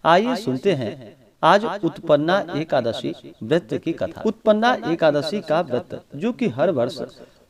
आइए सुनते हैं आज उत्पन्ना एकादशी व्रत की कथा। उत्पन्ना एकादशी का व्रत जो कि हर वर्ष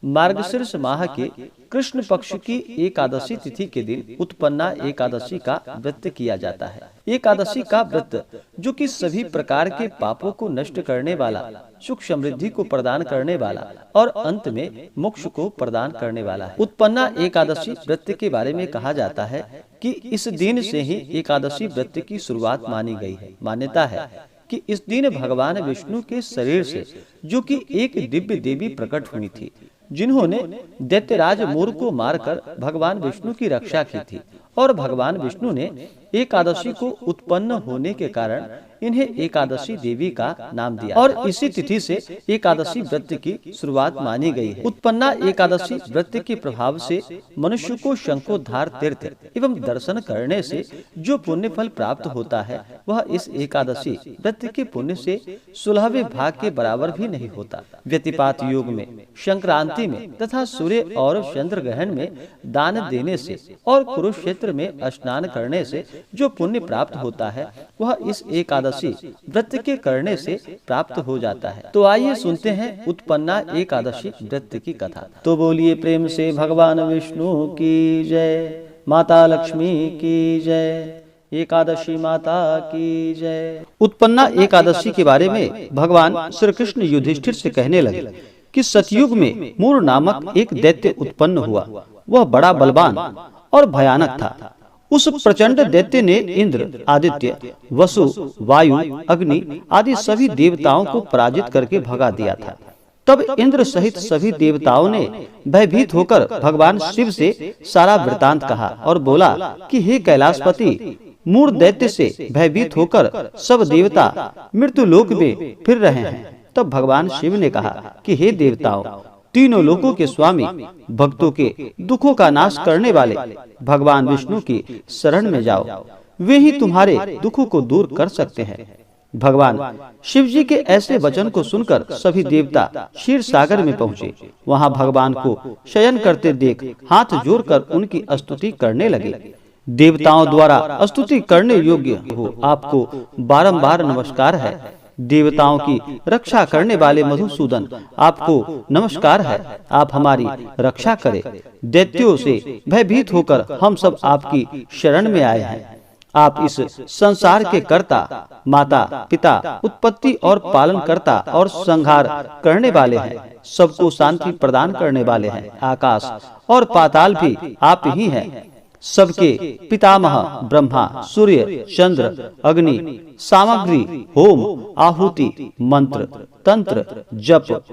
मार्गशीर्ष माह के कृष्ण पक्ष की एकादशी तिथि के दिन उत्पन्ना एकादशी का व्रत किया जाता है। एकादशी का व्रत जो कि सभी प्रकार के पापों को नष्ट करने वाला, सुख समृद्धि को प्रदान करने वाला और अंत में मोक्ष को प्रदान करने वाला है। उत्पन्ना एकादशी व्रत के बारे में कहा जाता है कि इस दिन से ही एकादशी व्रत की शुरुआत मानी गई है। मान्यता है कि इस दिन भगवान विष्णु के शरीर से जो कि एक दिव्य देवी प्रकट हुई थी, जिन्होंने दैत्यराज मूर को मारकर भगवान विष्णु की रक्षा की थी, और भगवान विष्णु ने एकादशी को उत्पन्न होने के कारण इन्हें एकादशी देवी का नाम दिया और इसी तिथि से एकादशी व्रत की शुरुआत मानी गई है। उत्पन्ना एकादशी व्रत के प्रभाव से मनुष्य को शंखोद्धार तीर्थ एवं दर्शन करने से जो पुण्य फल प्राप्त होता है, वह इस एकादशी व्रत के पुण्य से 16वें भाग के बराबर भी नहीं होता। व्यतिपात योग में, संक्रांति में तथा सूर्य और चंद्र ग्रहण में दान देने से और कुरुक्षेत्र में स्नान करने से जो पुण्य प्राप्त होता है, वह इस एकादशी व्रत के करने से प्राप्त हो जाता है। तो आइए सुनते हैं उत्पन्ना एकादशी व्रत की कथा। तो बोलिए प्रेम से भगवान विष्णु की जय, माता लक्ष्मी की जय, एकादशी माता की जय। उत्पन्ना एकादशी के बारे में भगवान श्री कृष्ण युधिष्ठिर से कहने लगे कि सतयुग में मूर नामक एक दैत्य उत्पन्न हुआ। वह बड़ा बलवान और भयानक था। उस प्रचंड दैत्य ने इंद्र, आदित्य, वसु, वायु, अग्नि आदि सभी देवताओं को पराजित करके भगा दिया था। तब इंद्र सहित सभी देवताओं ने भयभीत होकर भगवान शिव से सारा वृतांत कहा और बोला कि हे कैलाशपति, मूर दैत्य से भयभीत होकर सब देवता मृत्यु लोक में फिर रहे हैं। तब भगवान शिव ने कहा कि हे देवताओं, तीनों लोकों के स्वामी, भक्तों के दुखों का नाश करने वाले भगवान विष्णु की शरण में जाओ, वे ही तुम्हारे दुखों को दूर कर सकते हैं। भगवान शिव जी के ऐसे वचन को सुनकर सभी देवता क्षीर सागर में पहुँचे। वहाँ भगवान को शयन करते देख हाथ जोड़कर उनकी स्तुति करने लगे। देवताओं द्वारा स्तुति करने योग्य हो आपको बारंबार नमस्कार है। देवताओं की रक्षा करने वाले मधुसूदन, आपको नमस्कार है। आप हमारी रक्षा करें। दैत्यों से भयभीत होकर हम सब आपकी शरण में आए हैं। आप इस संसार के कर्ता, माता, पिता, उत्पत्ति और पालन करता और संहार करने वाले हैं। सबको शांति प्रदान करने वाले हैं। आकाश और पाताल भी आप ही हैं। सबके पितामह ब्रह्मा, सूर्य, चंद्र, अग्नि, सामग्री, होम, आहुति, मंत्र, तंत्र, जप,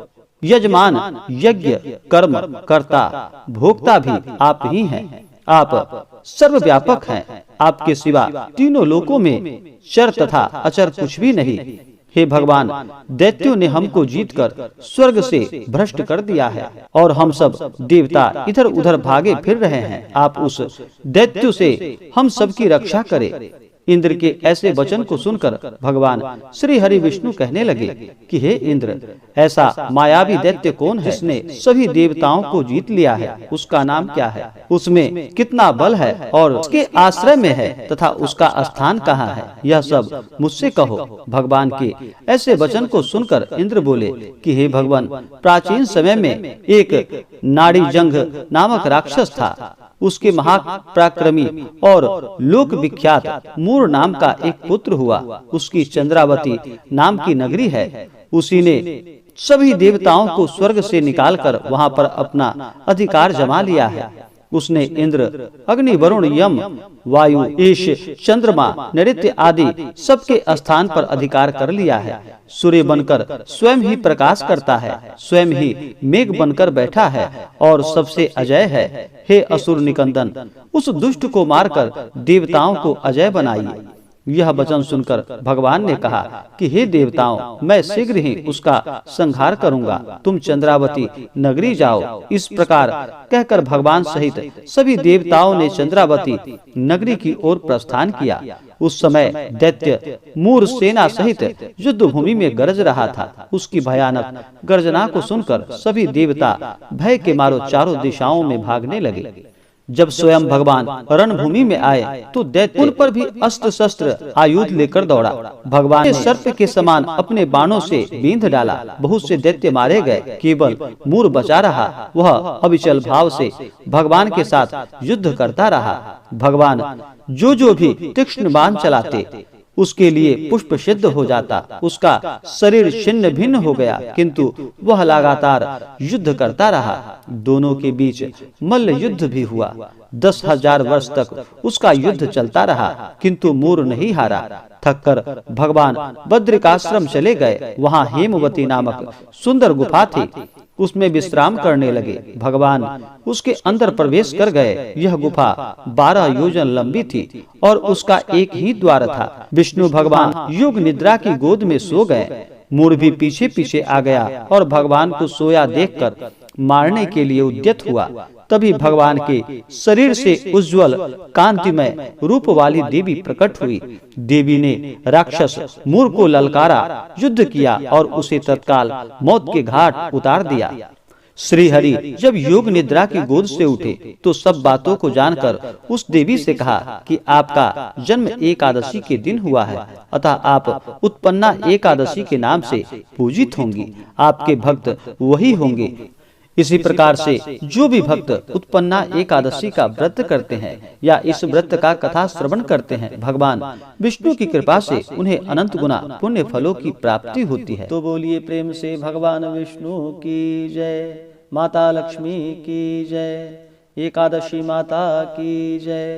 यजमान, यज्ञ, कर्म, कर्ता, भोक्ता भी आप ही हैं। आप सर्वव्यापक हैं। आपके सिवा तीनों लोकों में चर तथा अचर कुछ भी नहीं। हे भगवान, दैत्यों ने हमको जीतकर स्वर्ग से भ्रष्ट कर दिया है और हम सब देवता इधर उधर भागे फिर रहे हैं। आप उस दैत्यों से हम सबकी रक्षा करें। इंद्र के ऐसे वचन को सुनकर भगवान श्री हरि विष्णु कहने लगे कि हे इंद्र, ऐसा मायावी दैत्य कौन है जिसने सभी देवताओं को जीत लिया है? उसका नाम क्या है? उसमें कितना बल है और उसके आश्रय में है तथा उसका स्थान कहाँ है? यह सब मुझसे कहो। भगवान के ऐसे वचन को सुनकर इंद्र बोले कि हे भगवान, प्राचीन समय में एक नाड़ीजंघ नामक राक्षस था। उसके महापराक्रमी और लोक विख्यात मूर नाम का एक पुत्र हुआ। उसकी चंद्रावती नाम की नगरी है। उसी ने सभी देवताओं को स्वर्ग से निकालकर वहां पर अपना अधिकार जमा लिया है। उसने इंद्र, अग्नि, वरुण, यम, वायु, ईश, चंद्रमा, नैऋत्य आदि सबके स्थान पर अधिकार कर लिया है। सूर्य बनकर स्वयं ही प्रकाश करता है, स्वयं ही मेघ बनकर बैठा है और सबसे अजय है। हे असुर निकंदन, उस दुष्ट को मारकर देवताओं को अजय बनाइए। यह वचन सुनकर भगवान ने कहा कि हे देवताओं, मैं शीघ्र ही उसका संहार करूंगा। तुम चंद्रावती नगरी जाओ। इस प्रकार कहकर भगवान सहित सभी देवताओं ने चंद्रावती नगरी की ओर प्रस्थान किया। उस समय दैत्य मूर सेना सहित युद्ध भूमि में गरज रहा था। उसकी भयानक गर्जना को सुनकर सभी देवता भय के मारो चारों दिशाओं में भागने लगे। जब स्वयं भगवान रणभूमि में आए तो दैत्य उन पर भी अस्त्र शस्त्र आयुध लेकर दौड़ा। भगवान ने सर्प के समान अपने बाणों से बींध डाला। बहुत से दैत्य मारे गए, केवल मूर बचा रहा। वह अविचल भाव से भगवान के साथ युद्ध करता रहा। भगवान जो भी तीक्ष्ण बाण चलाते उसके लिए पुष्प सिद्ध हो जाता। उसका शरीर छिन्न भिन्न हो गया, किंतु वह लगातार युद्ध करता रहा। दोनों के बीच मल्ल युद्ध भी हुआ। 10,000 वर्ष तक उसका युद्ध चलता रहा, किंतु मूर नहीं हारा। थककर भगवान बद्रिकाश्रम चले गए। वहाँ हेमवती नामक सुंदर गुफा थी, उसमें विश्राम करने लगे। भगवान उसके अंदर प्रवेश कर गए। यह गुफा 12 योजन लंबी थी और उसका एक ही द्वार था। विष्णु भगवान योग निद्रा की गोद में सो गए। मूर भी पीछे पीछे आ गया और भगवान को सोया देखकर मारने के लिए उद्यत हुआ। तभी भगवान के शरीर से उज्जवल कांतिमय रूप वाली देवी प्रकट हुई। देवी ने राक्षस मूर को ललकारा, युद्ध किया और उसे तत्काल मौत के घाट उतार दिया। श्री हरि जब योग निद्रा की गोद से उठे तो सब बातों को जानकर उस देवी से कहा कि आपका जन्म एकादशी के दिन हुआ है, अतः आप उत्पन्ना एकादशी के नाम से पूजित होंगी। आपके भक्त वही होंगे। इसी प्रकार से जो भी भक्त उत्पन्ना एकादशी का व्रत करते हैं या इस व्रत का कथा श्रवण करते हैं, भगवान विष्णु की कृपा से उन्हें अनंत गुना पुण्य फलों की प्राप्ति होती है। तो बोलिए प्रेम से भगवान विष्णु की जय, माता लक्ष्मी की जय, एकादशी माता की जय।